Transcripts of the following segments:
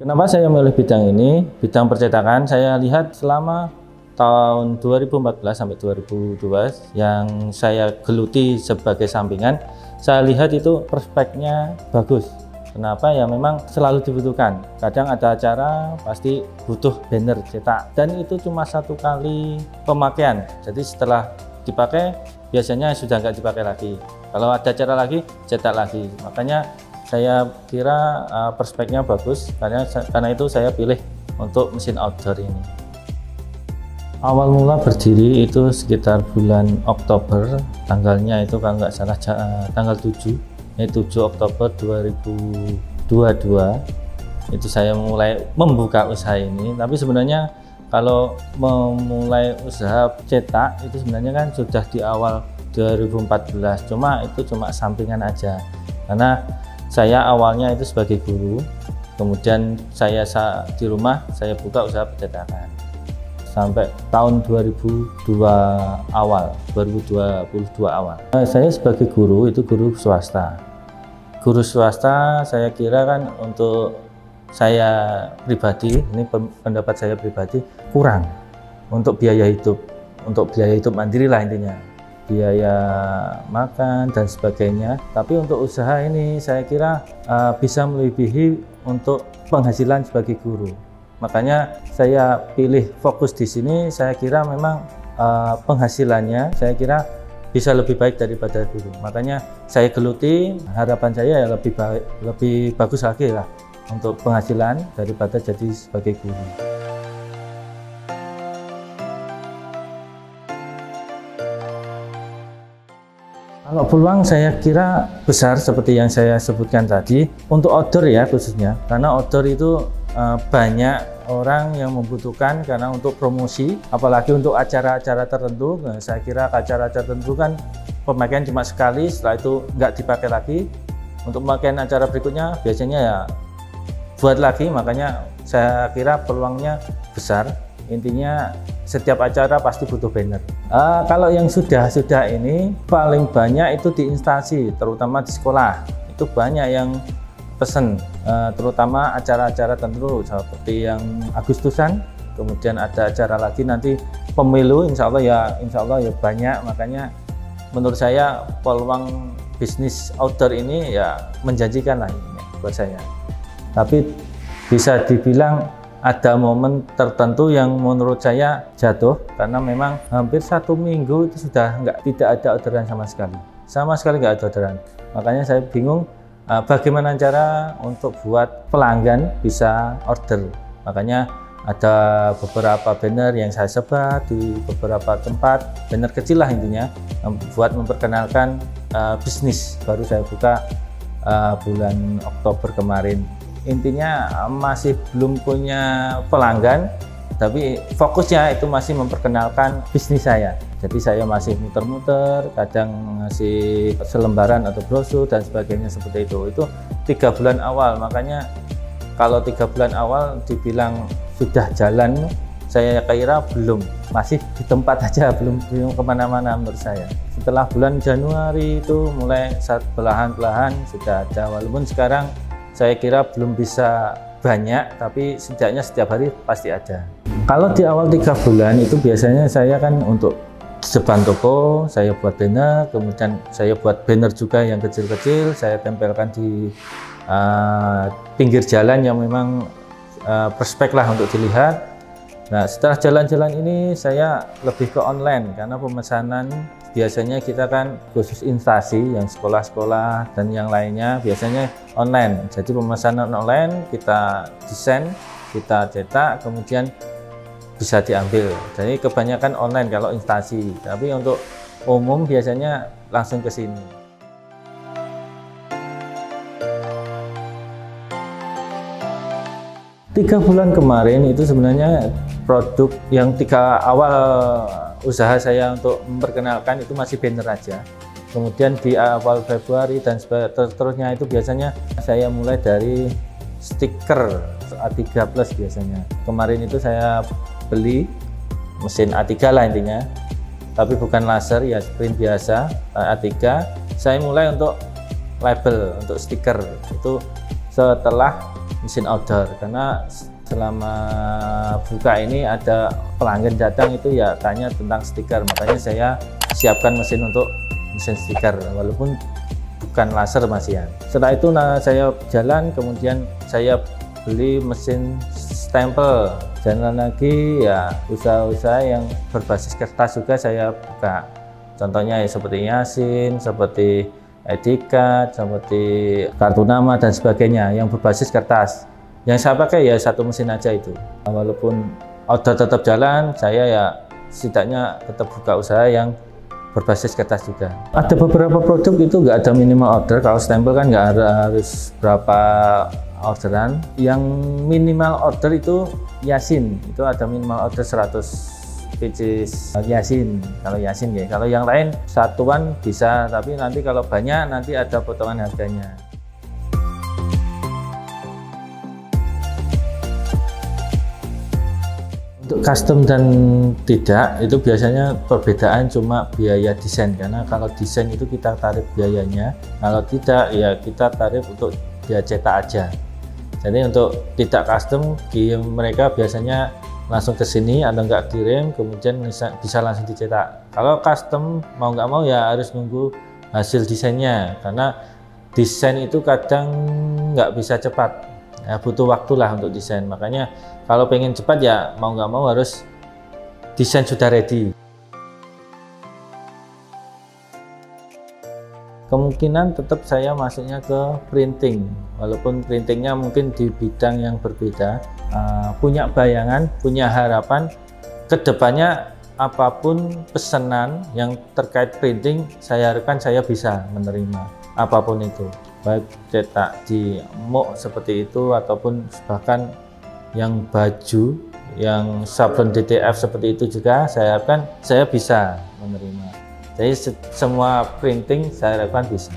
Kenapa saya memilih bidang ini? Bidang percetakan saya lihat selama tahun 2014 sampai 2012 yang saya geluti sebagai sampingan, saya lihat itu prospeknya bagus. Kenapa? Ya memang selalu dibutuhkan. Kadang ada acara pasti butuh banner cetak dan itu cuma satu kali pemakaian. Jadi setelah dipakai biasanya sudah nggak dipakai lagi. Kalau ada acara lagi cetak lagi. Makanya saya kira prospeknya bagus karena itu saya pilih untuk mesin outdoor ini. Awal mula berdiri itu sekitar bulan Oktober, tanggalnya itu kalau nggak salah tanggal 7, ini 7 Oktober 2022 itu saya mulai membuka usaha ini. Tapi sebenarnya kalau memulai usaha cetak itu sebenarnya kan sudah di awal 2014, cuma itu cuma sampingan aja karena saya awalnya itu sebagai guru, kemudian saya di rumah saya buka usaha percetakan sampai tahun 2022 awal. Saya sebagai guru itu guru swasta. Guru swasta saya kira kan untuk saya pribadi, ini pendapat saya pribadi, kurang untuk biaya hidup mandiri lah intinya. Biaya makan dan sebagainya, tapi untuk usaha ini saya kira bisa melebihi untuk penghasilan sebagai guru. Makanya saya pilih fokus di sini. Saya kira memang penghasilannya saya kira bisa lebih baik daripada guru. Makanya saya geluti, harapan saya ya lebih bagus lagi lah untuk penghasilan daripada jadi sebagai guru. Kalau peluang saya kira besar seperti yang saya sebutkan tadi untuk outdoor ya khususnya, karena outdoor itu banyak orang yang membutuhkan karena untuk promosi, apalagi untuk acara-acara tertentu. Nah, saya kira acara-acara tertentu kan pemakaian cuma sekali, setelah itu nggak dipakai lagi. Untuk pemakaian acara berikutnya biasanya ya buat lagi, makanya saya kira peluangnya besar. Intinya setiap acara pasti butuh banner. Kalau yang sudah ini paling banyak itu di instansi, terutama di sekolah. Itu banyak yang pesen, terutama acara-acara tertentu seperti yang Agustusan, kemudian ada acara lagi nanti pemilu, insya Allah ya banyak. Makanya menurut saya peluang bisnis outdoor ini ya menjanjikan lah ini buat saya. Tapi bisa dibilang ada momen tertentu yang menurut saya jatuh karena memang hampir 1 minggu itu sudah tidak ada orderan sama sekali nggak ada orderan. Makanya saya bingung bagaimana cara untuk buat pelanggan bisa order. Makanya ada beberapa banner yang saya sebar di beberapa tempat, banner kecil lah intinya, buat memperkenalkan bisnis baru saya buka bulan Oktober kemarin. Intinya masih belum punya pelanggan, tapi fokusnya itu masih memperkenalkan bisnis saya. Jadi saya masih muter-muter, kadang ngasih selembaran atau brosur dan sebagainya seperti itu. Itu 3 bulan awal, makanya kalau 3 bulan awal dibilang sudah jalan, saya kira belum, masih di tempat aja, belum kemana-mana menurut saya. Setelah bulan Januari itu mulai perlahan-lahan sudah ada, walaupun sekarang saya kira belum bisa banyak, tapi setidaknya setiap hari pasti ada. Kalau di awal 3 bulan itu biasanya saya kan untuk depan toko, saya buat banner, kemudian saya buat banner juga yang kecil-kecil, saya tempelkan di pinggir jalan yang memang prospek lah untuk dilihat. Nah, setelah jalan-jalan ini saya lebih ke online karena pemesanan biasanya kita kan khusus instansi yang sekolah-sekolah dan yang lainnya biasanya online. Jadi pemesanan online kita desain, kita cetak, kemudian bisa diambil. Jadi kebanyakan online kalau instansi, tapi untuk umum biasanya langsung ke sini. 3 bulan kemarin itu sebenarnya produk yang 3 awal usaha saya untuk memperkenalkan itu masih banner aja. Kemudian di awal Februari dan seterusnya itu biasanya saya mulai dari stiker A3 Plus biasanya. Kemarin itu saya beli mesin A3 lah intinya, tapi bukan laser ya, sprint biasa A3. Saya mulai untuk label, untuk stiker itu setelah mesin outdoor, karena selama buka ini ada pelanggan datang itu ya tanya tentang stiker, makanya saya siapkan mesin untuk mesin stiker walaupun bukan laser Mas Ian. Setelah itu saya jalan, kemudian saya beli mesin stempel, dan lagi ya usaha-usaha yang berbasis kertas juga saya buka. Contohnya ya seperti Yasin, seperti Etikat, seperti kartu nama dan sebagainya yang berbasis kertas. Yang saya pakai ya satu mesin aja itu. Walaupun outdoor tetap jalan, saya ya setidaknya tetap buka usaha yang berbasis kertas juga. Ada beberapa produk itu nggak ada minimal order. Kalau stempel kan nggak harus berapa orderan. Yang minimal order itu Yasin, itu ada minimal order 100 pieces Yasin. Kalau Yasin ya, kalau yang lain satuan bisa, tapi nanti kalau banyak nanti ada potongan harganya. Untuk custom dan tidak itu biasanya perbedaan cuma biaya desain, karena kalau desain itu kita tarif biayanya, kalau tidak ya kita tarif untuk dia cetak aja. Jadi untuk tidak custom mereka biasanya langsung ke sini atau nggak kirim, kemudian bisa langsung dicetak. Kalau custom mau nggak mau ya harus nunggu hasil desainnya, karena desain itu kadang nggak bisa cepat ya, butuh waktu lah untuk desain. Makanya kalau pengen cepat ya mau nggak mau harus desain sudah ready. Kemungkinan tetap saya masuknya ke printing, walaupun printingnya mungkin di bidang yang berbeda. Punya bayangan, punya harapan kedepannya apapun pesanan yang terkait printing, saya harapkan saya bisa menerima apapun itu, baik cetak di MOOC seperti itu ataupun bahkan yang baju, yang sablon DTF seperti itu juga saya harapkan saya bisa menerima. Jadi semua printing saya harapkan bisa.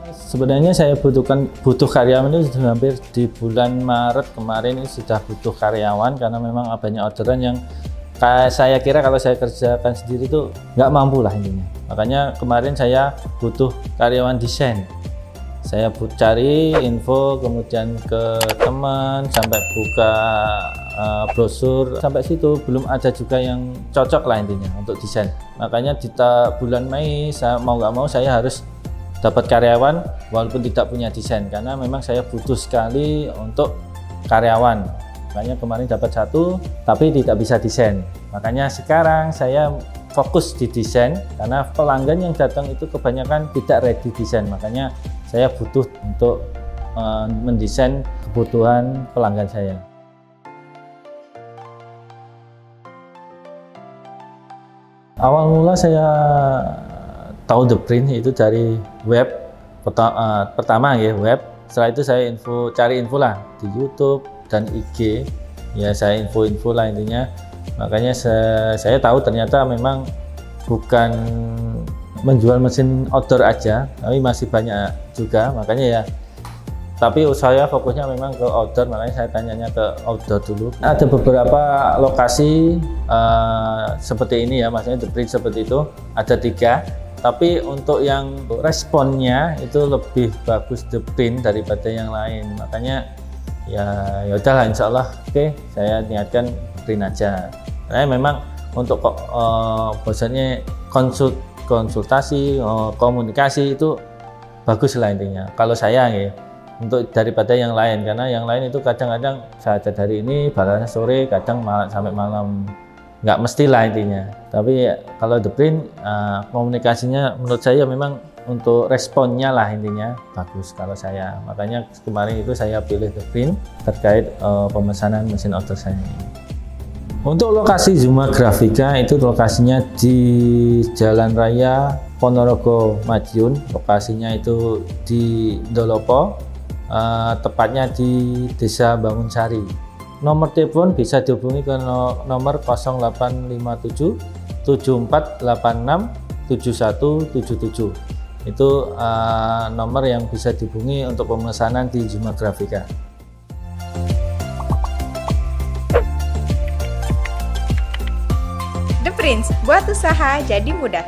Sebenarnya saya butuh karyawan itu sudah hampir di bulan Maret kemarin ini sudah butuh karyawan, karena memang banyak orderan yang saya kira kalau saya kerjakan sendiri itu nggak mampu lah intinya. Makanya kemarin saya butuh karyawan desain. Saya cari info, kemudian ke teman sampai buka brosur, sampai situ belum ada juga yang cocok lah intinya untuk desain. Makanya di bulan Mei saya mau nggak mau saya harus dapat karyawan walaupun tidak punya desain, karena memang saya butuh sekali untuk karyawan. Makanya kemarin dapat satu tapi tidak bisa desain. Makanya sekarang saya fokus di desain, karena pelanggan yang datang itu kebanyakan tidak ready desain. Makanya saya butuh untuk mendesain kebutuhan pelanggan saya. Awal mula saya tahu The Print itu dari web pertama ya, web. Setelah itu saya cari info lah di YouTube dan IG, ya saya info lah intinya. Makanya saya tahu ternyata memang bukan menjual mesin outdoor aja, tapi masih banyak juga. Makanya ya, tapi saya fokusnya memang ke outdoor, makanya saya tanyanya ke outdoor dulu. Ada beberapa lokasi seperti ini ya, maksudnya The Print seperti itu, ada 3. Tapi untuk yang responnya itu lebih bagus The Print daripada yang lain. Makanya ya udahlah, insya Allah oke, saya niatkan The Print aja. Karena memang untuk bosannya konsultasi, komunikasi itu bagus lah intinya. Kalau saya ya, untuk daripada yang lain, karena yang lain itu kadang-kadang saya chat hari ini balasnya sore, kadang sampai malam, nggak mestilah intinya. Tapi kalau The Print komunikasinya menurut saya memang untuk responnya lah intinya bagus kalau saya. Makanya kemarin itu saya pilih The Print terkait pemesanan mesin outdoor saya. Untuk lokasi Zuma Grafika itu lokasinya di Jalan Raya Ponorogo Madiun, lokasinya itu di Ndolopo, tepatnya di Desa Bangunsari. Nomor telepon bisa dihubungi ke nomor 0857 7486 7177. Itu nomor yang bisa dihubungi untuk pemesanan di Zuma Grafika. The Prince, buat usaha jadi mudah.